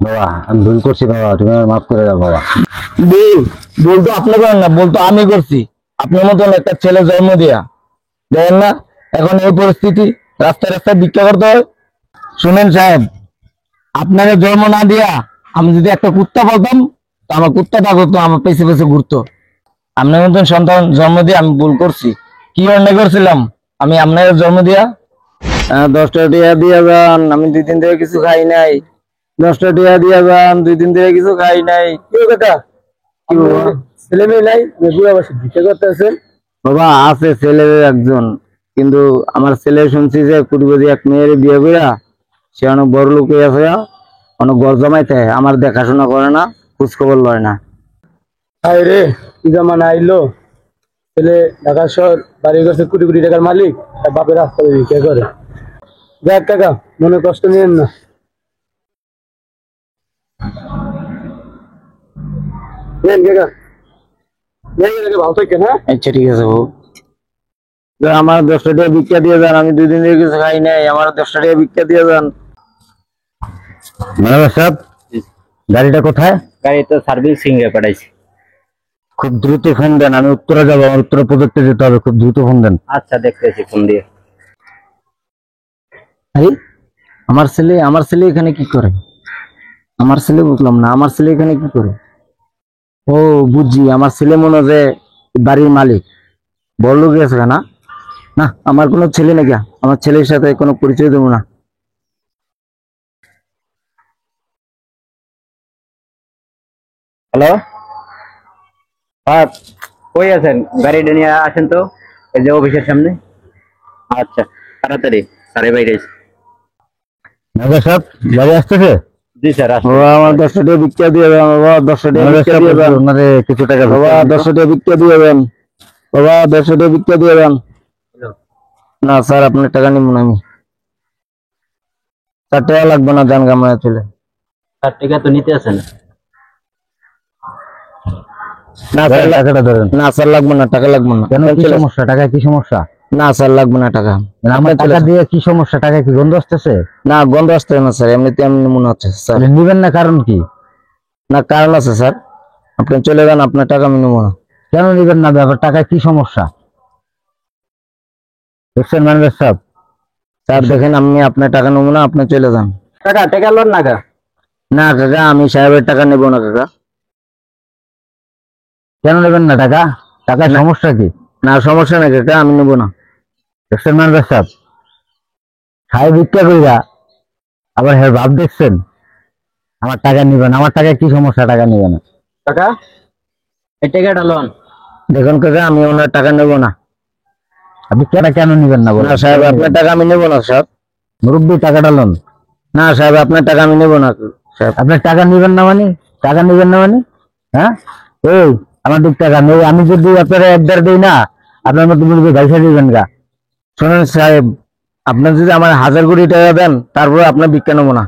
বাবা আমি ভুল করছি বাবা, তুমি আমার মাফ করে দাও বাবা। ভুল ভুল তো আপনি করেন না, ভুল তো আমি করছি। আপনার মতন একটা ছেলে জন্ম দিয়া দেখেন না এখন এই পরিস্থিতি, রাস্তায় রাস্তায় ভিক্ষা করতে হয়। শুনেন সাহেব, আপনাকে জন্ম না দিয়া আমি যদি একটা কুত্তা পালতাম, তো আমার কুত্তাটা করতো আমার পেছে পেছে ঘুরতো। আপনার মতন সন্তান জন্ম দিয়ে আমি ভুল করছি। কি অন্যায় করছিলাম আমি আপনার জন্ম দিয়া? 10টা টাকা দিয়া যান, আমি 2 দিন ধরে কিছু খাই নাই। 10টা টাকা দিয়া যান, 2 দিন ধরে কিছু খাই নাই। কি কথা? কি বাবা, ছেলে মেয়ে নাই? বুড়া বসে ভিক্ষা করতেছেন? বাবা আছে ছেলে একজন, কিন্তু আমার ছেলে শুনছি যে কোটিপতি এক মেয়ের বিয়ে কইরা সে অনেক বড় লোক হয়ে আছে, অনেক ঘর জমাইতে আমার দেখাশোনা করে না, খোঁজ খবর লয় না। হায় রে, কি জামানা আইলো। ছেলে ঢাকা শহর বাড়ি করছে, কোটি কোটি টাকার মালিক, আর বাপের রাস্তায় ভিক্ষা করে। যাক কাকা, মনে কষ্ট নিয়েন না। নেন কাকা, নেন কাকা, ভালো থাকেন। হ্যাঁ, আচ্ছা ঠিক আছে বাবু, তো আমার 10টা টাকা ভিক্ষা দিয়ে যান, আমি 2 দিন ধরে কিছু খাই নাই, আমার 10টা টাকা ভিক্ষা দিয়ে যান। ম্যানেজার সাহেব, গাড়িটা কোথায়? গাড়ি তো সার্ভিসিং এ পাঠাইছি। খুব দ্রুত ফোন দেন, আমি উত্তরে যাবো, আমার উত্তরে প্রজেক্টে যেতে হবে, খুব দ্রুত ফোন দেন। আচ্ছা, দেখতেছি ফোন দিয়ে। আরে আমার ছেলে এখানে কি করে? আমার ছেলে বুঝলাম না, আমার ছেলে এখানে কি করে? ও বুঝছি, আমার ছেলে মনে হয় যে বাড়ির মালিক, বড় লোক গেছে না। না, আমার কোনো ছেলে নাকি, আমার ছেলের সাথে কোনো পরিচয় দেবো না। হ্যালো, হ্যাঁ, কই আছেন? গাড়িটা নিয়ে আসেন তো, এই যে অফিসের সামনে। আচ্ছা, তাড়াতাড়ি সাড়ে বাইরে। ম্যানেজার সাহেব, গাড়ি আসতেছে? জি স্যার, ও আসুন। আমার 10টা টাকা ভিক্ষা দিয়ে দেন বাবা, 10টা টাকা ম্যানেজার ভিক্ষা সাহেব, দিয়ে দেন ওনারে কিছু টাকা বাবা, ভিক্ষা দিন তো। 10টা টাকা ভিক্ষা দিয়ে দেন বাবা, 10টা টাকা ভিক্ষা দিয়ে দেন। না স্যার, আপনার টাকা নিব না আমি। 4 টাকা লাগবে না, যান গামলা চলে। 60 টাকা তো নিতে আছেন। না স্যার, টাকাটা ধরেন। না স্যার লাগবে না, টাকা লাগবে না। কেন, কি সমস্যা? টাকায় কি সমস্যা? না স্যার, লাগবে না টাকা। আমার আপনি চলে টাকা যান। দিয়ে কি সমস্যা? টাকায় কি গন্ধ আসতেছে? না, গন্ধ আসতে না স্যার, এমনিতে এমনি মনে হচ্ছে স্যার। তাহলে নিবেন না, কারণ কি? না, কারণ আছে স্যার, আপনি চলে যান, আপনার টাকা আমি নেবো না। কেন নিবেন না? ব্যাপার, টাকায় কি সমস্যা? দেখছেন ম্যানেজার সাহেব? স্যার দেখেন, আমি আপনার টাকা নেবো না, আপনি চলে যান। টাকা টাকা লোন না গা। না কাকা, আমি সাহেবের টাকা নেবো না কাকা। কেন নেবেন না টাকা? টাকার সমস্যা কি? না, সমস্যা নেই কাকা, আমি নেবো না। দেখছেন ম্যানেজার সাহেব? খাই ভিক্ষা কইরা আবার হ্যাঁ ভাব দেখছেন? আমার টাকা নিবেন, আমার টাকায় কি সমস্যা? টাকা নিবে না? টাকা, এই টাকাটা লোন। দেখুন কাকা, আমি ওনার টাকা নেবো না। আপনি কেন কেন নিবেন না বলেন? না সাহেব, আপনার টাকা আমি নেবো না সাহেব। মুরব্বী, টাকাটা লোন। না সাহেব, আপনার টাকা আমি নেবো না সাহেব। আপনার টাকা নিবেন না মানে? টাকা নিবেন না মানে? হ্যাঁ, এই আমার দিক টাকা নেই, আমি যদি আপনারা একবার দিই না, আপনার মতো মুরব্বী গাইসা দিবেন গা। শোনেন সাহেব, আপনার যদি আমার 1000 কোটি টাকা দেন, তারপরে আপনার ভিক্ষা নেবো না।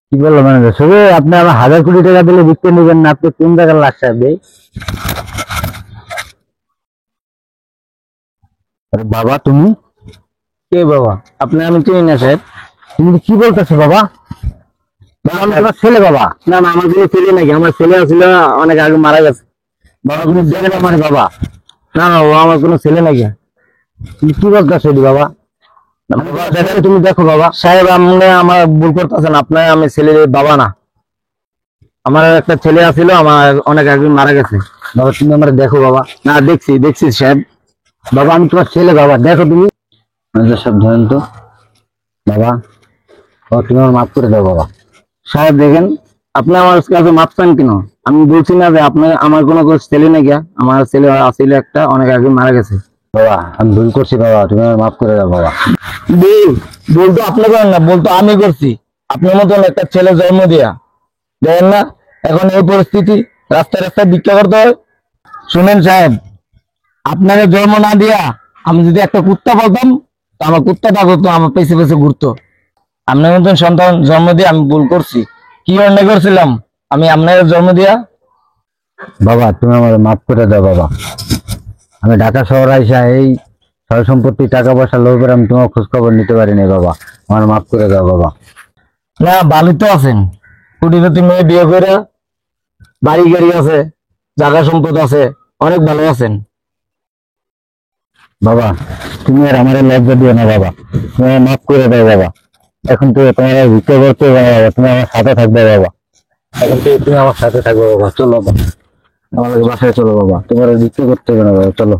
কি বললো ম্যানেজার? সবে আপনি আমার 1000 কোটি টাকা দিলে বিক্রি নিবেন না? আপনি কোন জায়গার লাশ সাহেব? আরে বাবা, তুমি কে বাবা? আপনি, আমি চিনি না সাহেব। তুমি কি বলতেছো বাবা? বাবা, আমি তোমার ছেলে বাবা। না না, আমার কোনো ছেলে নাকি, আমার ছেলে ছিল অনেক আগে, মারা গেছে। বাবা তুমি দেখে না মানে বাবা? না না, ও আমার কোনো ছেলে নাকি। তুমি কি বলতেছো এটি বাবা? বাবা, দেখো, তুমি দেখো বাবা। সাহেব, আপনি আমার ভুল করতেছেন, আপনার আমি ছেলের বাবা না। আমার একটা ছেলে আছিল, আমার অনেক আগে মারা গেছে। বাবা তুমি আমার দেখো বাবা। না, দেখছি দেখছি সাহেব। বাবা আমি তোমার ছেলে বাবা, দেখো তুমি। সব ধরেন তো বাবা, বাবা তুমি আমার মাফ করে দাও বাবা। সাহেব দেখেন, আপনি আমার কাছে মাপ চান কেন? আমি বলছি না যে আপনার আমার কোনো ছেলে নাকি, আমার ছেলে আছিল একটা, অনেক আগে মারা গেছে। বাবা আমি ভুল করছি বাবা, তুমি আমার মাফ করে দাও বাবা। ভুল তো আপনি করেন না, ভুল তো আমি করছি। আপনার মতন একটা ছেলে জন্ম দিয়া দেখেন না এখন এই পরিস্থিতি, রাস্তায় রাস্তায় ভিক্ষা করতে হয়। শুনেন সাহেব, আপনাকে জন্ম না দিয়া আমি যদি একটা কুত্তা পালতাম, তো আমার কুত্তাটা করতো আমার পেছে পেছে ঘুরতো। আপনার মতন সন্তান জন্ম দিয়ে আমি ভুল করছি। কি অন্যায় করছিলাম আমি আপনার জন্ম দিয়া? বাবা তুমি আমার মাফ করে দাও বাবা। আমি ঢাকা শহর আইসা এই সয় সম্পত্তি টাকা পয়সা লোভের আমি তোমার খোঁজ খবর নিতে পারিনি বাবা, আমার মাফ করে দাও বাবা। না, ভালো তো আছেন, কোটিপতি মেয়ে বিয়ে করে বাড়ি গাড়ি আছে, জায়গা সম্পদ আছে, অনেক ভালো আছেন। বাবা তুমি আর আমার লজ্জা দিও না বাবা, তুমি আমায় মাফ করে দাও বাবা। এখন তো তোমার আর ভিক্ষা করতে হবে না বাবা, তুমি আমার সাথে থাকবে বাবা। এখন থেকে তুমি আমার সাথে থাকবে বাবা, চলো বাবা, আমার বাসায় চলো বাবা, তোমার আর ভিক্ষা করতে হবে না বাবা, চলো।